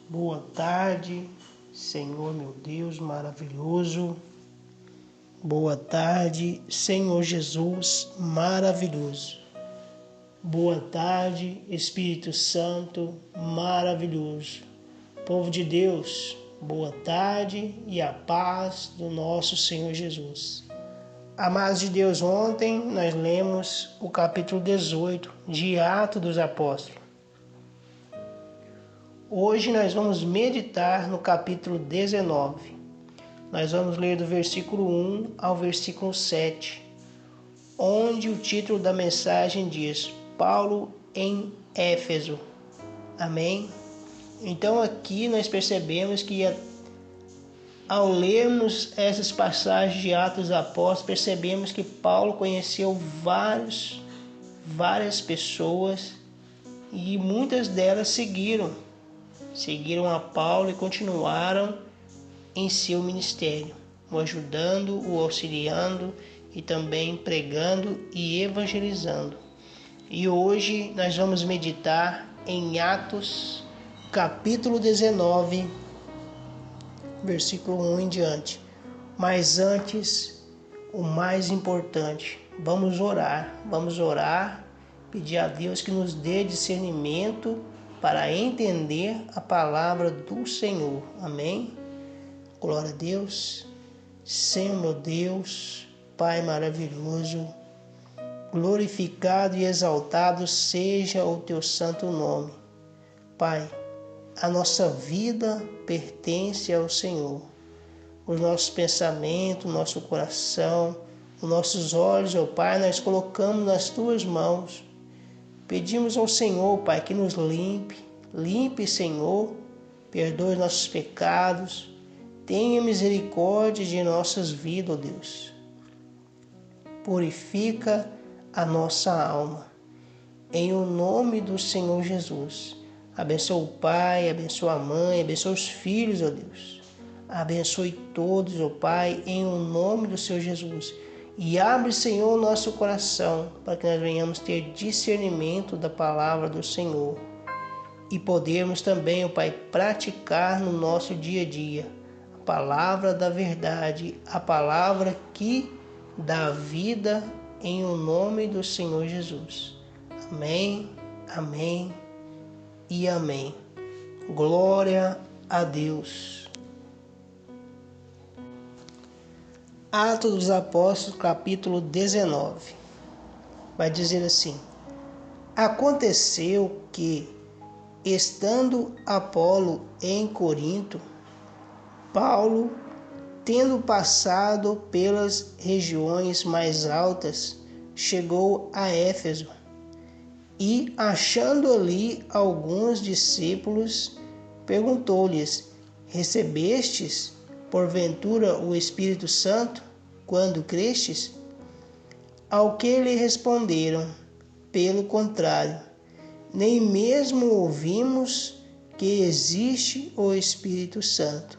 Boa tarde, Senhor meu Deus maravilhoso. Boa tarde, Senhor Jesus maravilhoso. Boa tarde, Espírito Santo maravilhoso. Povo de Deus, boa tarde e a paz do nosso Senhor Jesus. Amados de Deus, ontem nós lemos o capítulo 18 de Atos dos Apóstolos. Hoje nós vamos meditar no capítulo 19. Nós vamos ler do versículo 1 ao versículo 7, onde o título da mensagem diz: Paulo em Éfeso. Amém? Então aqui nós percebemos que ao lermos essas passagens de Atos dos Apóstolos, percebemos que Paulo conheceu várias pessoas e muitas delas seguiram a Paulo e continuaram em seu ministério, o ajudando, o auxiliando e também pregando e evangelizando. E hoje nós vamos meditar em Atos, capítulo 19, versículo 1 em diante. Mas antes, o mais importante, vamos orar, pedir a Deus que nos dê discernimento para entender a palavra do Senhor. Amém? Glória a Deus. Senhor meu Deus, Pai maravilhoso, glorificado e exaltado seja o teu santo nome. Pai, a nossa vida pertence ao Senhor. Os nossos pensamentos, o nosso coração, os nossos olhos, ó Pai, nós colocamos nas tuas mãos. Pedimos ao Senhor, Pai, que nos limpe, Senhor, perdoe nossos pecados, tenha misericórdia de nossas vidas, ó Deus. Purifica a nossa alma, em o nome do Senhor Jesus. Abençoa o Pai, abençoa a mãe, abençoa os filhos, ó Deus. Abençoe todos, ó Pai, em o nome do Senhor Jesus. E abre, Senhor, o nosso coração para que nós venhamos ter discernimento da palavra do Senhor. E podermos também, ó Pai, praticar no nosso dia a dia a palavra da verdade, a palavra que dá vida em o nome do Senhor Jesus. Amém, amém e amém. Glória a Deus. Atos dos Apóstolos, capítulo 19. Vai dizer assim: Aconteceu que, estando Apolo em Corinto, Paulo, tendo passado pelas regiões mais altas, chegou a Éfeso e, achando ali alguns discípulos, perguntou-lhes: Recebestes, porventura, o Espírito Santo, quando crestes? Ao que lhe responderam: Pelo contrário, nem mesmo ouvimos que existe o Espírito Santo.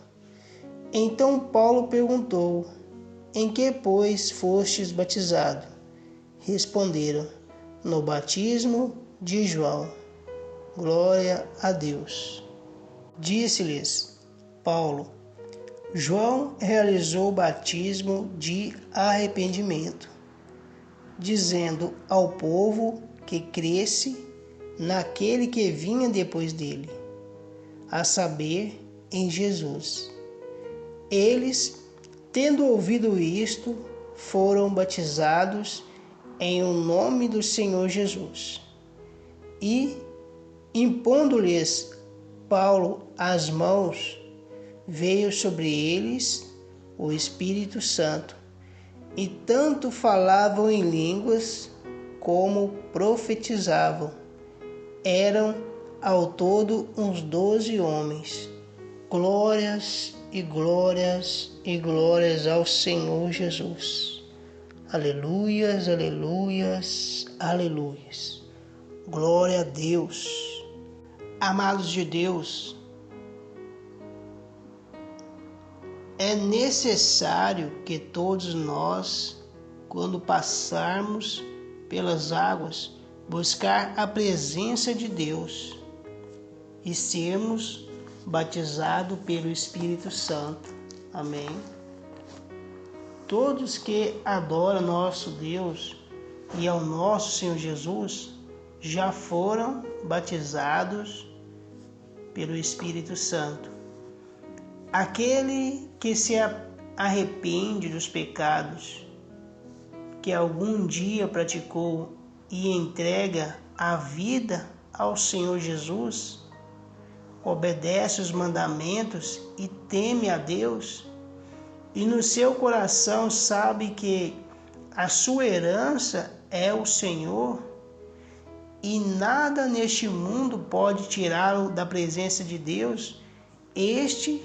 Então Paulo perguntou: Em que, pois, fostes batizado? Responderam: No batismo de João. Glória a Deus. Disse-lhes Paulo: João realizou o batismo de arrependimento, dizendo ao povo que cresce naquele que vinha depois dele, a saber, em Jesus. Eles, tendo ouvido isto, foram batizados em o nome do Senhor Jesus. E, impondo-lhes Paulo as mãos, veio sobre eles o Espírito Santo, e tanto falavam em línguas como profetizavam. Eram ao todo uns 12 homens. Glórias e glórias e glórias ao Senhor Jesus. Aleluias, aleluias, aleluias. Glória a Deus. Amados de Deus, é necessário que todos nós, quando passarmos pelas águas, buscar a presença de Deus e sermos batizado pelo Espírito Santo. Amém. Todos que adoram nosso Deus e ao nosso Senhor Jesus já foram batizados pelo Espírito Santo. Aquele que se arrepende dos pecados que algum dia praticou e entrega a vida ao Senhor Jesus, obedece os mandamentos e teme a Deus, e no seu coração sabe que a sua herança é o Senhor, e nada neste mundo pode tirá-lo da presença de Deus, este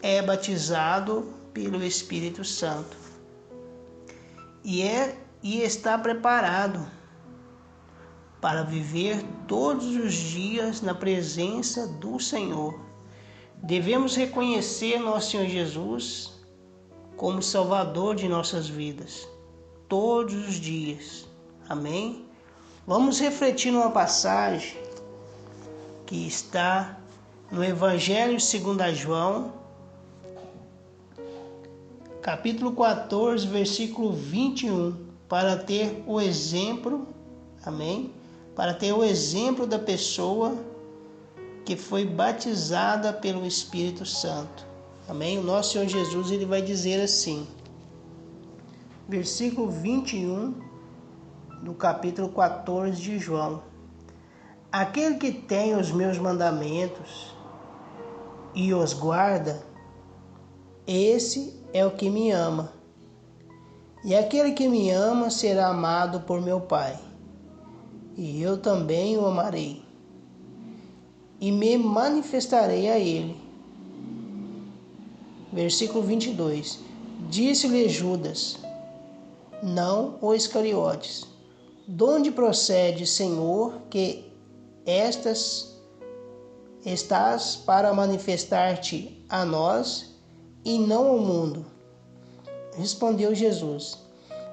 é batizado pelo Espírito Santo e está preparado para viver todos os dias na presença do Senhor. Devemos reconhecer nosso Senhor Jesus como Salvador de nossas vidas, todos os dias. Amém? Vamos refletir numa passagem que está no Evangelho segundo João, capítulo 14, versículo 21, para ter o exemplo, amém? Para ter o exemplo da pessoa que foi batizada pelo Espírito Santo. Amém? O nosso Senhor Jesus, ele vai dizer assim, versículo 21 do capítulo 14 de João: aquele que tem os meus mandamentos e os guarda, esse é o que me ama. E aquele que me ama será amado por meu Pai, e eu também o amarei, e me manifestarei a ele. Versículo 22. Disse-lhe Judas, não o Iscariotes: donde procede, Senhor, que estás para manifestar-te a nós e não ao mundo? Respondeu Jesus: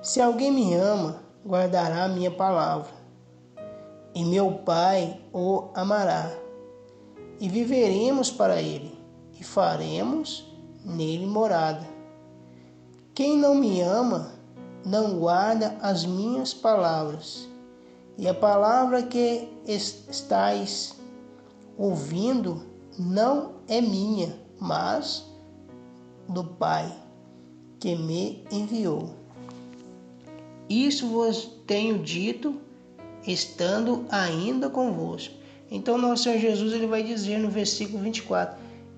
se alguém me ama, guardará a minha palavra, e meu Pai o amará, e viveremos para ele, e faremos nele morada. Quem não me ama, não guarda as minhas palavras, e a palavra que estáis ouvindo não é minha, mas do Pai que me enviou. Isso vos tenho dito, estando ainda convosco. Então nosso Senhor Jesus, ele vai dizer no versículo 24: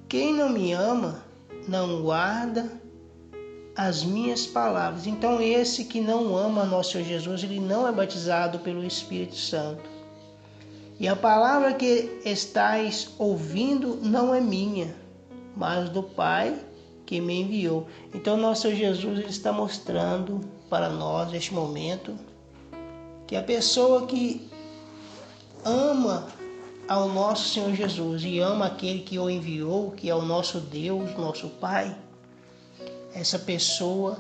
quem não me ama, não guarda as minhas palavras. Então esse que não ama nosso Senhor Jesus, ele não é batizado pelo Espírito Santo. E a palavra que estáis ouvindo não é minha, mas do Pai que me enviou. Então nosso Senhor Jesus, ele está mostrando para nós neste momento que a pessoa que ama ao nosso Senhor Jesus e ama aquele que o enviou, que é o nosso Deus, nosso Pai, essa pessoa,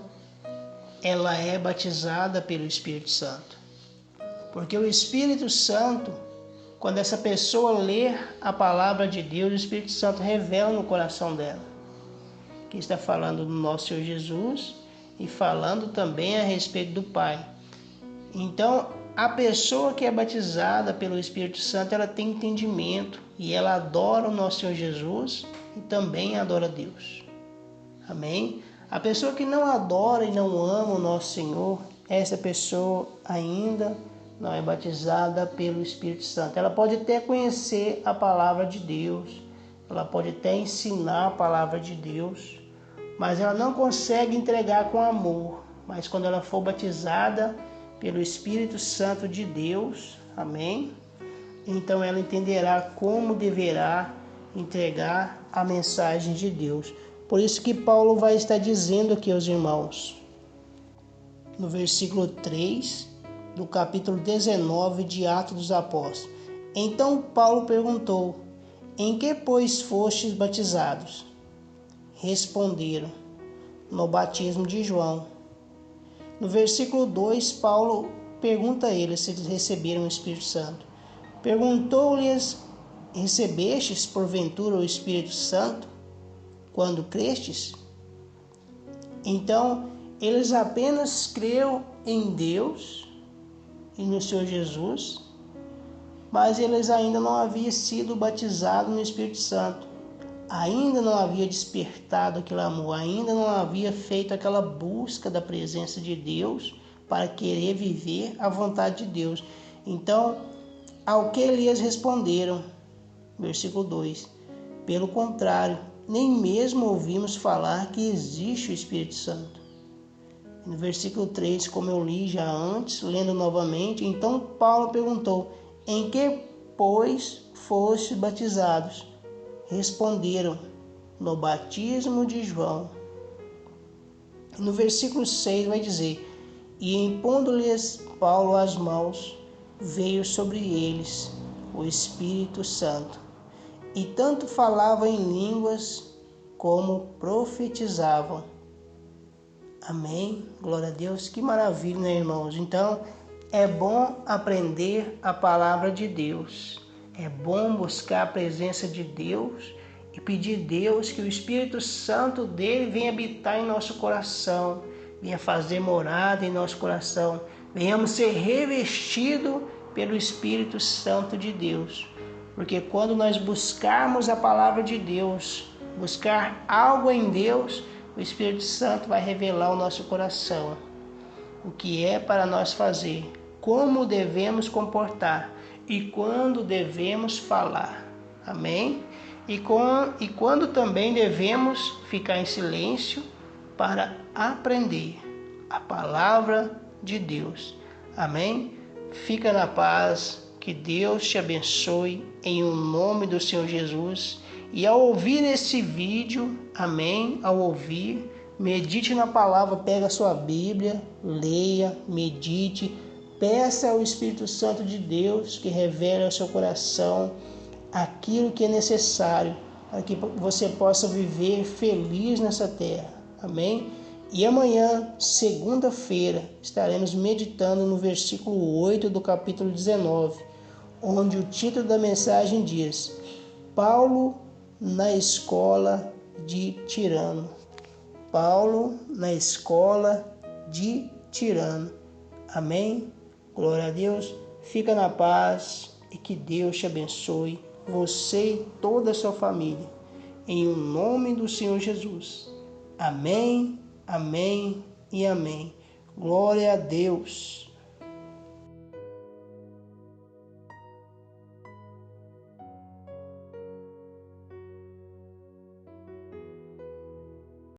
ela é batizada pelo Espírito Santo. Porque o Espírito Santo, quando essa pessoa lê a palavra de Deus, o Espírito Santo revela no coração dela que está falando do nosso Senhor Jesus e falando também a respeito do Pai. Então, a pessoa que é batizada pelo Espírito Santo, ela tem entendimento e ela adora o nosso Senhor Jesus e também adora Deus. Amém? A pessoa que não adora e não ama o nosso Senhor, essa pessoa ainda não é batizada pelo Espírito Santo. Ela pode até conhecer a palavra de Deus, ela pode até ensinar a palavra de Deus, mas ela não consegue entregar com amor. Mas quando ela for batizada pelo Espírito Santo de Deus, amém? Então ela entenderá como deverá entregar a mensagem de Deus. Por isso que Paulo vai estar dizendo aqui aos irmãos, no versículo 3 do capítulo 19 de Atos dos Apóstolos: então Paulo perguntou: em que, pois, fostes batizados? Responderam: no batismo de João. No versículo 2, Paulo pergunta a eles se eles receberam o Espírito Santo. Perguntou-lhes recebestes porventura o Espírito Santo quando crestes? Então, eles apenas creram em Deus e no Senhor Jesus, mas eles ainda não haviam sido batizados no Espírito Santo. Ainda não havia despertado aquele amor, ainda não havia feito aquela busca da presença de Deus para querer viver a vontade de Deus. Então, ao que eles responderam, versículo 2, pelo contrário, nem mesmo ouvimos falar que existe o Espírito Santo. No versículo 3, como eu li já antes, lendo novamente, então Paulo perguntou, em que, pois, fostes batizados? Responderam, no batismo de João. No versículo 6 vai dizer, e impondo-lhes Paulo as mãos, veio sobre eles o Espírito Santo, e tanto falavam em línguas como profetizavam. Amém? Glória a Deus. Que maravilha, né, irmãos? Então, é bom aprender a palavra de Deus. É bom buscar a presença de Deus e pedir a Deus que o Espírito Santo dele venha habitar em nosso coração, venha fazer morada em nosso coração, venhamos ser revestidos pelo Espírito Santo de Deus. Porque quando nós buscarmos a palavra de Deus, buscar algo em Deus, o Espírito Santo vai revelar ao nosso coração o que é para nós fazer, como devemos comportar e quando devemos falar. Amém? E quando também devemos ficar em silêncio para aprender a palavra de Deus. Amém? Fica na paz, que Deus te abençoe em o nome do Senhor Jesus. E ao ouvir esse vídeo, amém, ao ouvir, medite na palavra, pega a sua Bíblia, leia, medite, peça ao Espírito Santo de Deus que revele ao seu coração aquilo que é necessário para que você possa viver feliz nessa terra. Amém? E amanhã, segunda-feira, estaremos meditando no versículo 8 do capítulo 19, onde o título da mensagem diz: Paulo na escola de Tirano. Paulo na escola de Tirano. Amém? Glória a Deus. Fica na paz e que Deus te abençoe, você e toda a sua família. Em o nome do Senhor Jesus. Amém, amém e amém. Glória a Deus.